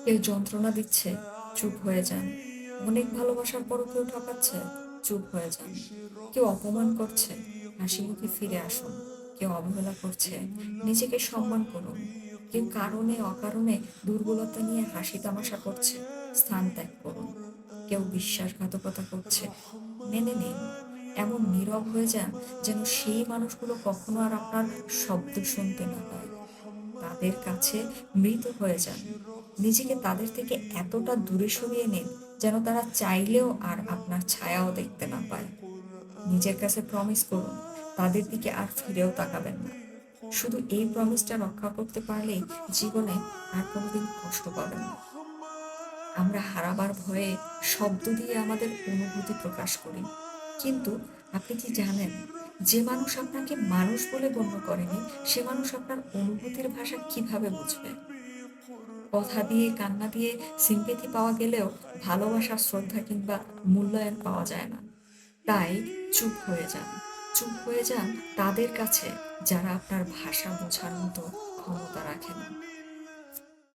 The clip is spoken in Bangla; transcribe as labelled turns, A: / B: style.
A: কেউ যন্ত্রণা দিচ্ছে, চুপ হয়ে যান। অনেক ভালোবাসার পরও কেউ ঠকাচ্ছে, চুপ হয়ে যান। কেউ অপমান করছে, হাসি মুখে ফিরে আসুন। কেউ অবহেলা করছে, নিজেকে সম্মান করুন। কেউ কারণে অকারণে দুর্বলতা নিয়ে হাসি তামাশা করছে, স্থান ত্যাগ করুন। কেউ বিশ্বাসঘাতকতা করছে, মেনে নিন। এমন নীরব হয়ে যান যেন সেই মানুষগুলো কখনো আর আপনার শব্দ শুনতে না পায়। তাদের কাছে মৃত হয়ে যান। নিজেকে তাদের থেকে এতটা দূরে সরিয়ে নিন যেন তারা চাইলেও আর আপনার ছায়াও দেখতে না পায়। নিজের কাছে প্রমিস করুন, তাদের দিকে আর ফিরেও তাকাবেন না। শুধু এই প্রমিসটা রক্ষা করতে পারলেই জীবনে আর কোনোদিন কষ্ট পাবেন না। আমরা হারাবার ভয়ে শব্দ দিয়ে আমাদের অনুভূতি প্রকাশ করি, কিন্তু আপনি কি জানেন, যে মানুষ আপনাকে মানুষ বলে গণ্য করেনি, সে মানুষ আপনার অনুভূতির ভাষা কিভাবে বুঝবে? কথা দিয়ে, কান্না দিয়ে সিম্পেথি পাওয়া গেলেও ভালোবাসা, শ্রদ্ধা কিংবা মূল্যায়ন পাওয়া যায় না। তাই চুপ হয়ে যান। চুপ হয়ে যান তাদের কাছে যারা আপনার ভাষা বোঝার মতো ক্ষমতা রাখে না।